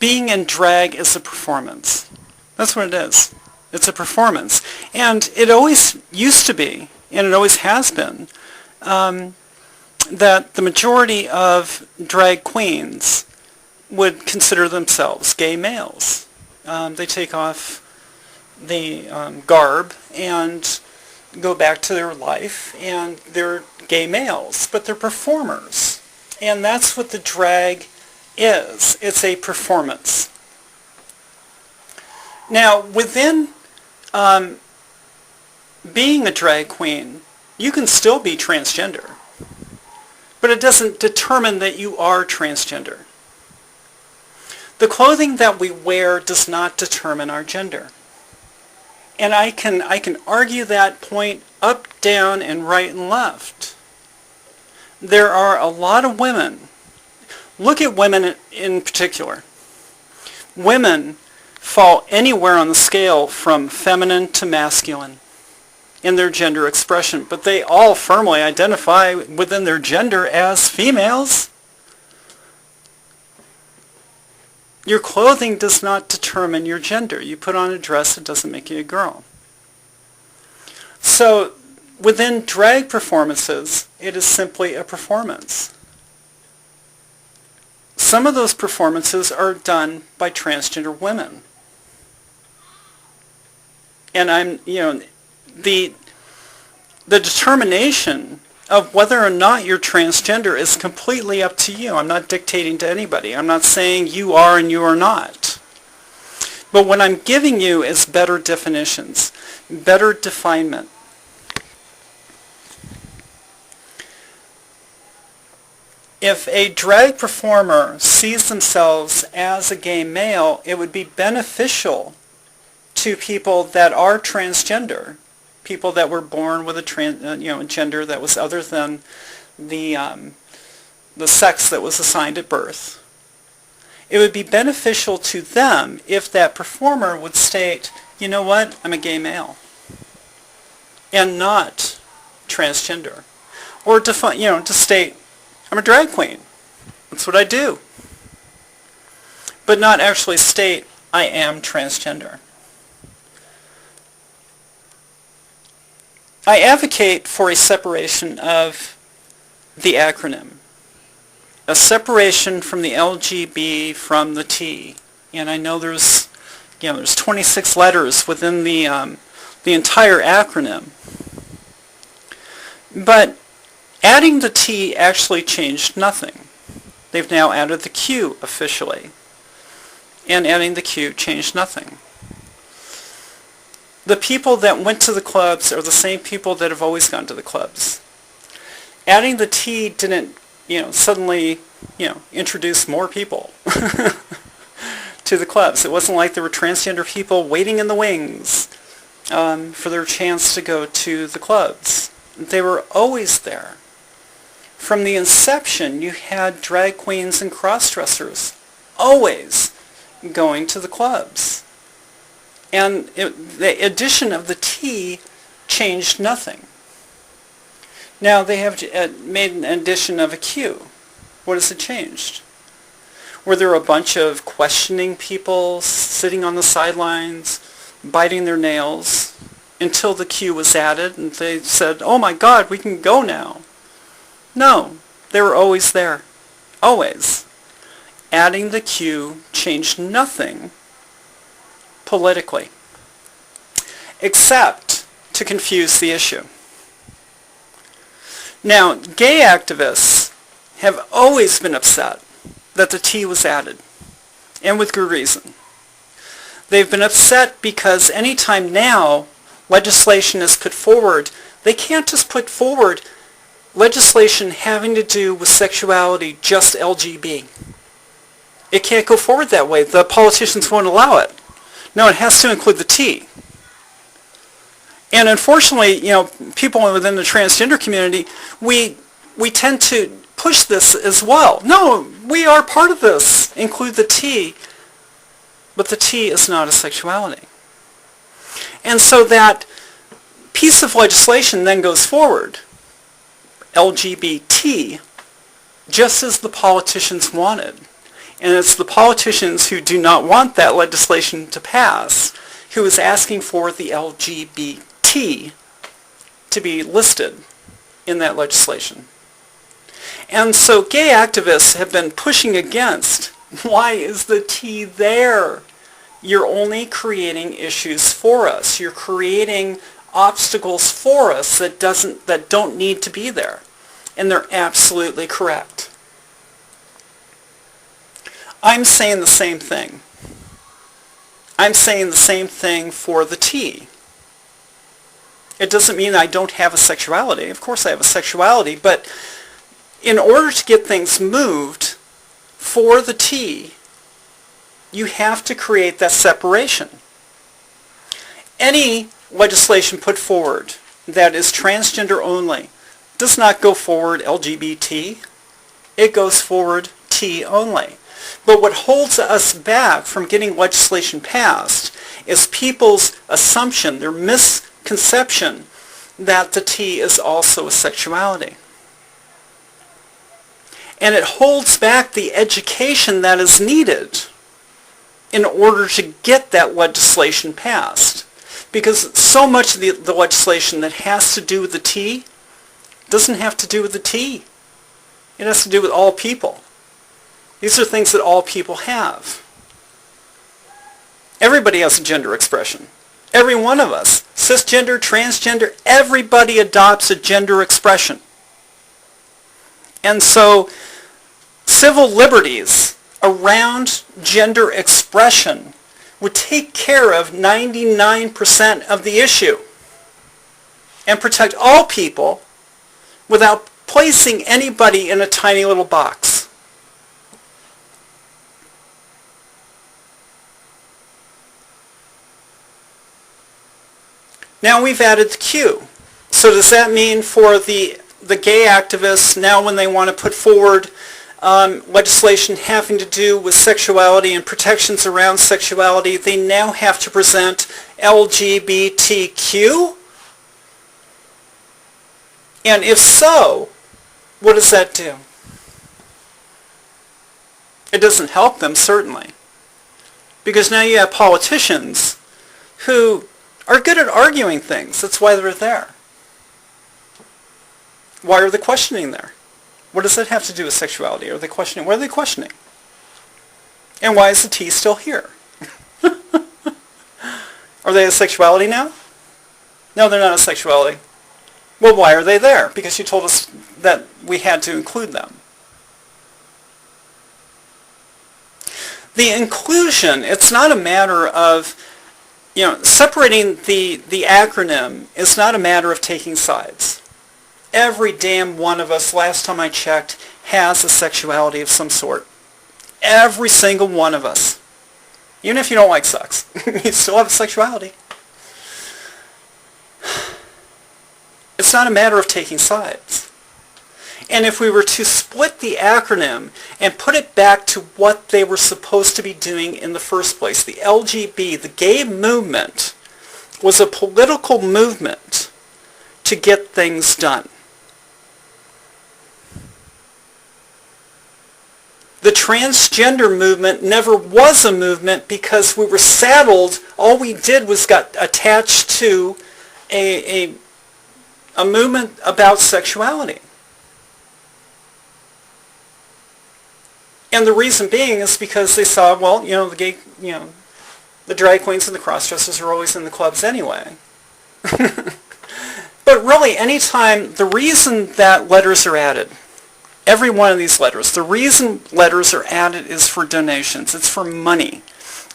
being in drag is a performance. That's what it is. It's a performance. And it always used to be, and it always has been, that the majority of drag queens would consider themselves gay males. They take off the garb and go back to their life, and they're gay males, but they're performers. And that's what the drag is. It's a performance. Now, within being a drag queen, you can still be transgender, but it doesn't determine that you are transgender. The clothing that we wear does not determine our gender. And I can argue that point up, down, and right and left. There are a lot of women. Look at women in particular. Women fall anywhere on the scale from feminine to masculine in their gender expression, but they all firmly identify within their gender as females. Your clothing does not determine your gender. You put on a dress, it doesn't make you a girl. So within drag performances, it is simply a performance. Some of those performances are done by transgender women. And the determination of whether or not you're transgender is completely up to you. I'm not dictating to anybody. I'm not saying you are and you are not. But what I'm giving you is better definitions, better definement. If a drag performer sees themselves as a gay male, it would be beneficial to people that are transgender, people that were born with a gender that was other than the sex that was assigned at birth. It would be beneficial to them if that performer would state, you know what, I'm a gay male, and not transgender, or to state, I'm a drag queen. That's what I do, but not actually state I am transgender. I advocate for a separation of the acronym, a separation from the LGB from the T. And I know there's 26 letters within the entire acronym. But adding the T actually changed nothing. They've now added the Q officially. And adding the Q changed nothing. The people that went to the clubs are the same people that have always gone to the clubs. Adding the T didn't, suddenly, introduce more people to the clubs. It wasn't like there were transgender people waiting in the wings for their chance to go to the clubs. They were always there. From the inception, you had drag queens and cross-dressers always going to the clubs. And the addition of the T changed nothing. Now they have made an addition of a Q. What has it changed? Were there a bunch of questioning people sitting on the sidelines, biting their nails, until the Q was added and they said, oh my God, we can go now? No, they were always there. Always. Adding the Q changed nothing politically, except to confuse the issue. Now, gay activists have always been upset that the T was added, and with good reason. They've been upset because anytime now legislation is put forward, they can't just put forward legislation having to do with sexuality, just LGB. It can't go forward that way. The politicians won't allow it. No, it has to include the T. And unfortunately, people within the transgender community, we tend to push this as well. No, we are part of this. Include the T. But the T is not a sexuality. And so that piece of legislation then goes forward. LGBT, just as the politicians wanted. And it's the politicians who do not want that legislation to pass who is asking for the LGBT to be listed in that legislation. And so gay activists have been pushing against, why is the T there? You're only creating issues for us. You're creating obstacles for us that don't need to be there. And they're absolutely correct. I'm saying the same thing. I'm saying the same thing for the T. It doesn't mean I don't have a sexuality. Of course I have a sexuality, but in order to get things moved for the T, you have to create that separation. Any legislation put forward that is transgender only does not go forward LGBT. It goes forward T only. But what holds us back from getting legislation passed is people's assumption, their misconception that the T is also a sexuality. And it holds back the education that is needed in order to get that legislation passed. Because so much of the legislation that has to do with the T doesn't have to do with the T. It has to do with all people. These are things that all people have. Everybody has a gender expression. Every one of us, cisgender, transgender, everybody adopts a gender expression. And so civil liberties around gender expression would take care of 99% of the issue and protect all people without placing anybody in a tiny little box. Now we've added the Q. So does that mean for the gay activists, now when they want to put forward legislation having to do with sexuality and protections around sexuality, they now have to present LGBTQ? And if so, what does that do? It doesn't help them, certainly. Because now you have politicians who are good at arguing things. That's why they're there. Why are they questioning there? What does that have to do with sexuality? Are they questioning? What are they questioning? And why is the T still here? Are they a sexuality now? No, they're not a sexuality. Well, why are they there? Because you told us that we had to include them. The inclusion, it's not a matter of, separating the acronym is not a matter of taking sides. Every damn one of us, last time I checked, has a sexuality of some sort. Every single one of us. Even if you don't like sex, you still have a sexuality. It's not a matter of taking sides. And if we were to split the acronym and put it back to what they were supposed to be doing in the first place, the LGB, the gay movement, was a political movement to get things done. The transgender movement never was a movement because we were saddled, all we did was got attached to a movement about sexuality. And the reason being is because they saw, well, the gay, the drag queens and the cross-dressers are always in the clubs anyway. But really, anytime, the reason that letters are added, every one of these letters, the reason letters are added is for donations. It's for money.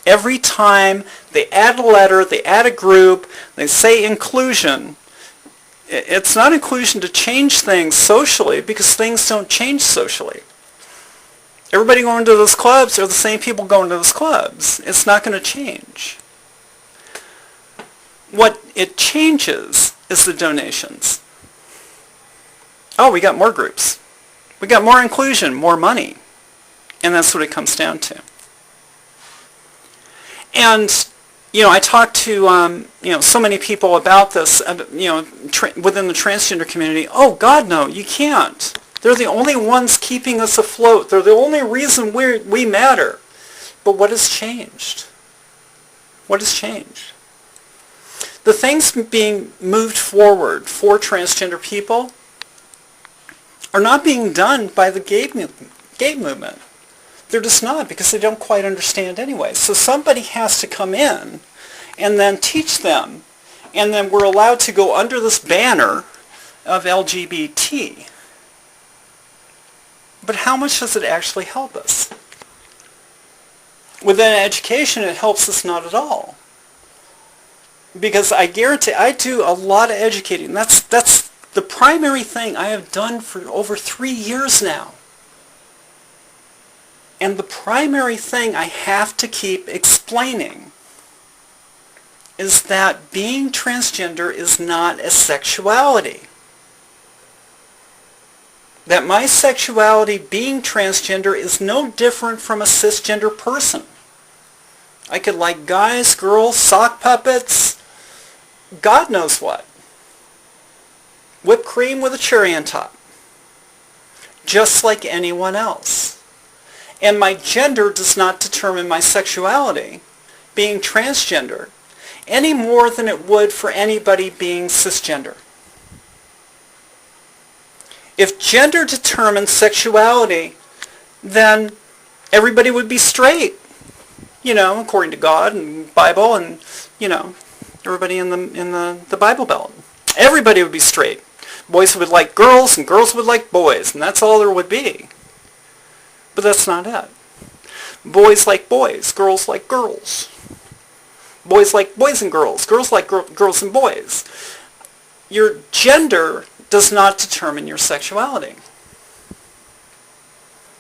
Every time they add a letter, they add a group, they say inclusion, it's not inclusion to change things socially because things don't change socially. Everybody going to those clubs are the same people going to those clubs. It's not going to change. What it changes is the donations. Oh, we got more groups. We got more inclusion, more money. And that's what it comes down to. And, I talked to, so many people about this, within the transgender community. Oh, God, no, you can't. They're the only ones keeping us afloat. They're the only reason we matter. But what has changed? What has changed? The things being moved forward for transgender people are not being done by the gay movement. They're just not, because they don't quite understand anyway. So somebody has to come in and then teach them, and then we're allowed to go under this banner of LGBT. But how much does it actually help us? Within education, it helps us not at all. Because I guarantee, I do a lot of educating. That's the primary thing I have done for over 3 years now. And the primary thing I have to keep explaining is that being transgender is not a sexuality. That my sexuality, being transgender, is no different from a cisgender person. I could like guys, girls, sock puppets, God knows what. Whipped cream with a cherry on top. Just like anyone else. And my gender does not determine my sexuality, being transgender, any more than it would for anybody being cisgender. If gender determines sexuality, then everybody would be straight, according to God and Bible and, everybody in the Bible Belt. Everybody would be straight. Boys would like girls and girls would like boys, and that's all there would be. But that's not it. Boys like boys, girls like girls. Boys like boys and girls like girls and boys. Your gender does not determine your sexuality.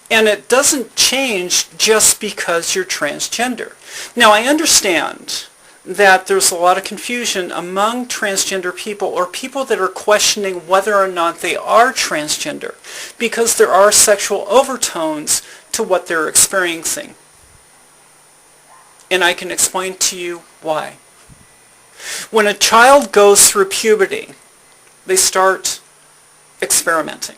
And it doesn't change just because you're transgender. Now, I understand that there's a lot of confusion among transgender people, or people that are questioning whether or not they are transgender, because there are sexual overtones to what they're experiencing. And I can explain to you why. When a child goes through puberty, they start experimenting.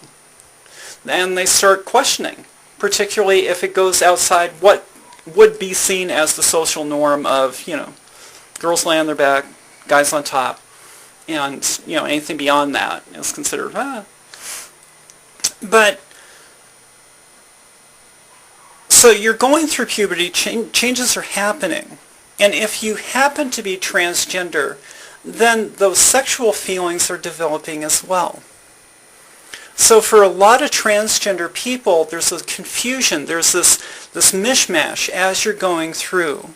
And they start questioning, particularly if it goes outside what would be seen as the social norm of, girls lay on their back, guys on top, and, anything beyond that is considered, But, so you're going through puberty, changes are happening, and if you happen to be transgender, then those sexual feelings are developing as well. So for a lot of transgender people, there's a confusion, there's this mishmash as you're going through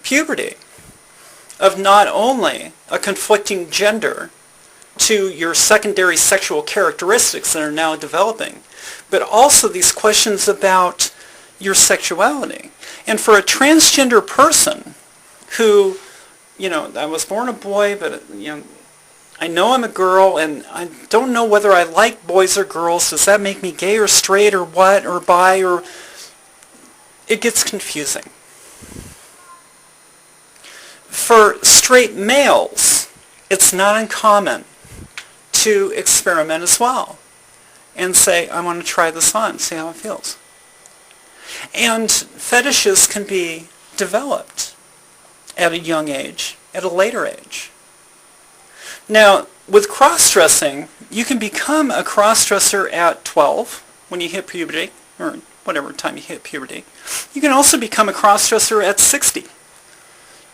puberty of not only a conflicting gender to your secondary sexual characteristics that are now developing, but also these questions about your sexuality. And for a transgender person who, I was born a boy, but, I know I'm a girl, and I don't know whether I like boys or girls. Does that make me gay or straight or what, or bi, or... It gets confusing. For straight males, it's not uncommon to experiment as well and say, I want to try this on, see how it feels. And fetishes can be developed at a young age, at a later age. Now, with cross-dressing, you can become a cross-dresser at 12, when you hit puberty, or whatever time you hit puberty. You can also become a cross-dresser at 60.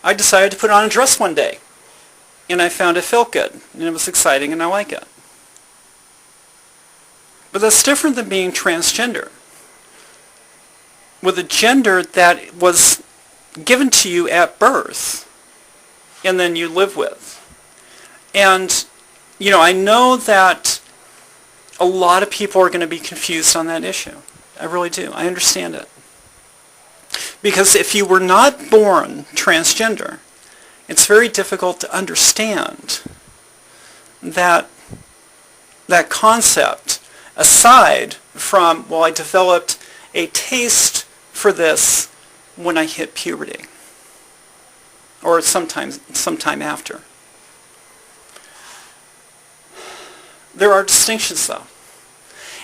I decided to put on a dress one day, and I found it felt good, and it was exciting, and I like it. But that's different than being transgender. With a gender that was given to you at birth, and then you live with. And, I know that a lot of people are going to be confused on that issue. I really do. I understand it. Because if you were not born transgender, it's very difficult to understand that concept, aside from, I developed a taste for this when I hit puberty, or sometime after. There are distinctions, though.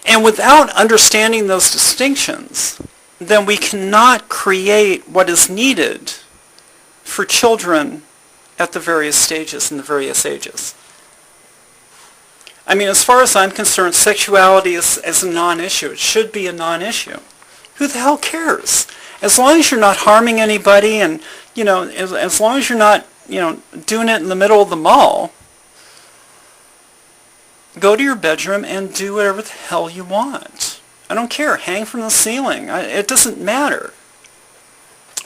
And without understanding those distinctions, then we cannot create what is needed for children at the various stages and the various ages. I mean, as far as I'm concerned, sexuality is a non-issue. It should be a non-issue. Who the hell cares? As long as you're not harming anybody and, you know, as long as you're not, you know, doing it in the middle of the mall, go to your bedroom and do whatever the hell you want. I don't care. Hang from the ceiling. It doesn't matter.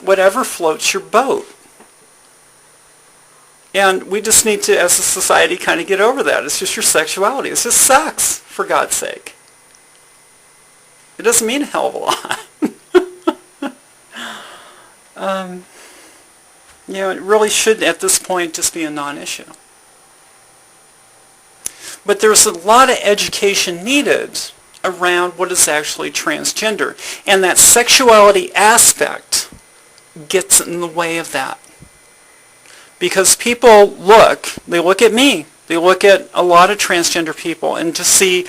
Whatever floats your boat. And we just need to, as a society, kind of get over that. It's just your sexuality. It's just sex, for God's sake. It doesn't mean a hell of a lot. You know, it really should, at this point, just be a non-issue. But there's a lot of education needed around what is actually transgender. And that sexuality aspect gets in the way of that. Because people they look at me, they look at a lot of transgender people and just see,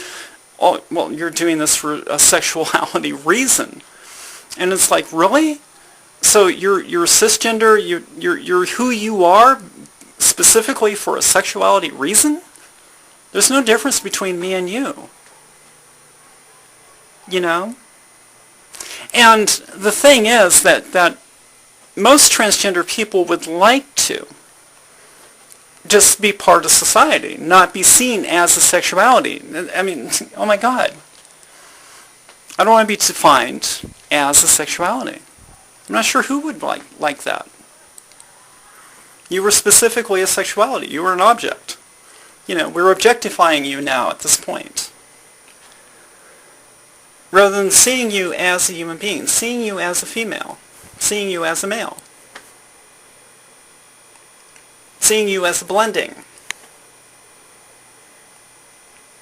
oh, well, you're doing this for a sexuality reason. And it's like, really? So you're cisgender, you're who you are specifically for a sexuality reason? There's no difference between me and you. You know? And the thing is that most transgender people would like to just be part of society, not be seen as a sexuality. I mean, oh my God. I don't want to be defined as a sexuality. I'm not sure who would like that. You were specifically a sexuality. You were an object. You know, we're objectifying you now at this point. Rather than seeing you as a human being, seeing you as a female, seeing you as a male, seeing you as a blending,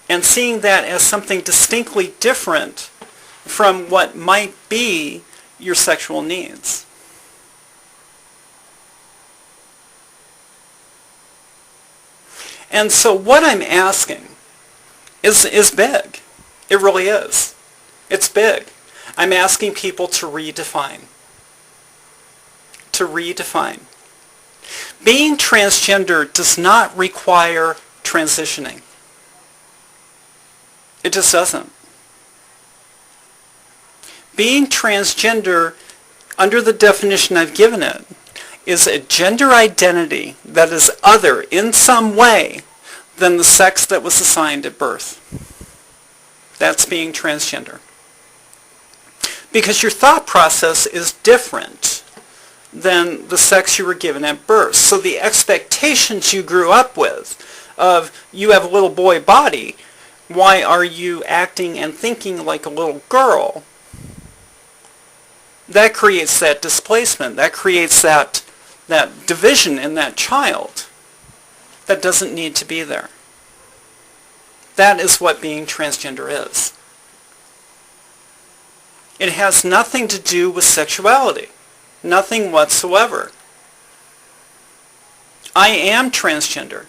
and seeing that as something distinctly different from what might be your sexual needs. And so what I'm asking is big. It really is. It's big. I'm asking people to redefine. To redefine. Being transgender does not require transitioning. It just doesn't. Being transgender, under the definition I've given it, is a gender identity that is other in some way than the sex that was assigned at birth. That's being transgender. Because your thought process is different than the sex you were given at birth. So the expectations you grew up with of, you have a little boy body, why are you acting and thinking like a little girl? That creates that displacement. That creates that division in that child that doesn't need to be there. That is what being transgender is. It has nothing to do with sexuality. Nothing whatsoever. I am transgender.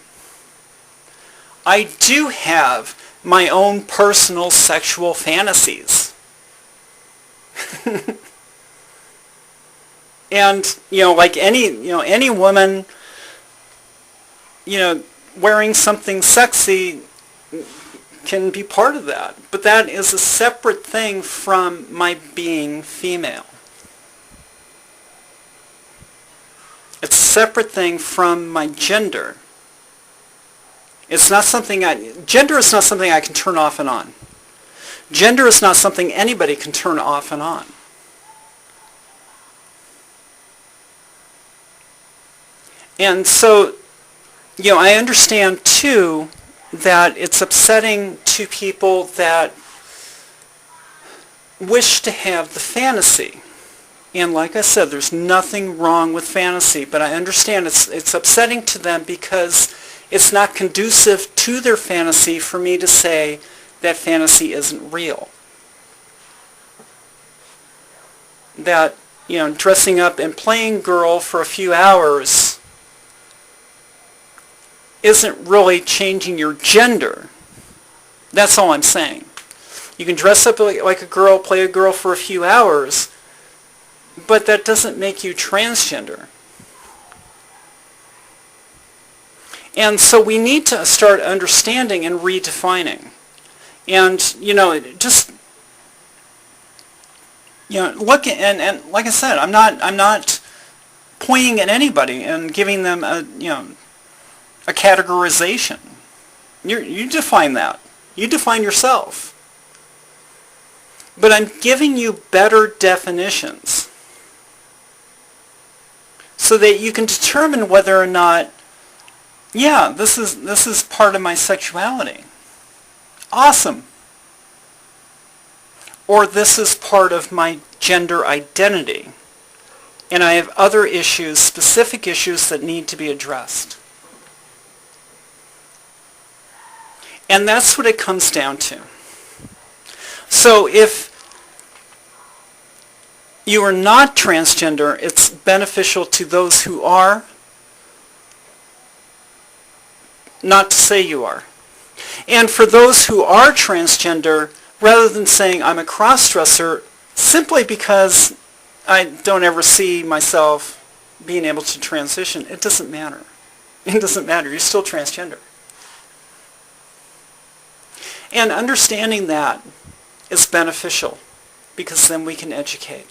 I do have my own personal sexual fantasies. And, you know, like any woman, you know, wearing something sexy can be part of that. But that is a separate thing from my being female. It's a separate thing from my gender. It's not something gender is not something I can turn off and on. Gender is not something anybody can turn off and on. And so, you know, I understand too that it's upsetting to people that wish to have the fantasy. And like I said, there's nothing wrong with fantasy, but I understand it's upsetting to them because it's not conducive to their fantasy for me to say that fantasy isn't real. That, you know, dressing up and playing girl for a few hours isn't really changing your gender. That's all I'm saying. You can dress up like a girl, play a girl for a few hours, but that doesn't make you transgender. And so we need to start understanding and redefining. And, just, look at, and like I said, I'm not pointing at anybody and giving them a categorization. You define that. You define yourself. But I'm giving you better definitions so that you can determine whether or not, yeah, this is part of my sexuality. Awesome. Or this is part of my gender identity. And I have other issues, specific issues that need to be addressed. And that's what it comes down to. So if you are not transgender, it's beneficial to those who are, not to say you are. And for those who are transgender, rather than saying I'm a cross-dresser, simply because I don't ever see myself being able to transition, it doesn't matter. It doesn't matter. You're still transgender. And understanding that is beneficial because then we can educate.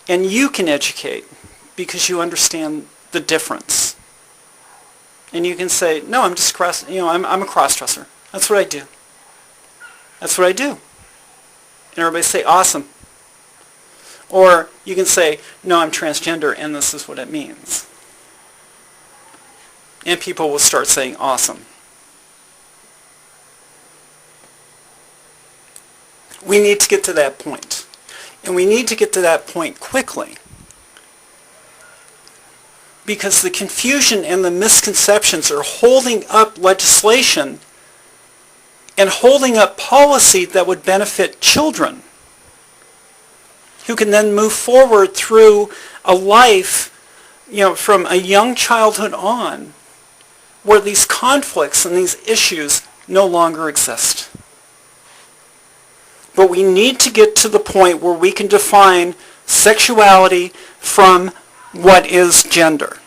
And you can educate because you understand the difference. And you can say, no, I'm just I'm a cross-dresser. That's what I do. That's what I do. And everybody say, awesome. Or you can say, no, I'm transgender and this is what it means. And people will start saying, awesome. We need to get to that point. And we need to get to that point quickly. Because the confusion and the misconceptions are holding up legislation and holding up policy that would benefit children who can then move forward through a life, from a young childhood on, where these conflicts and these issues no longer exist. But we need to get to the point where we can define sexuality from what is gender.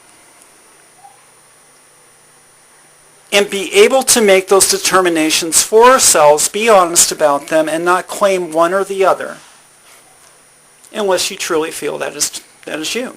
And be able to make those determinations for ourselves, be honest about them, and not claim one or the other, unless you truly feel that is you.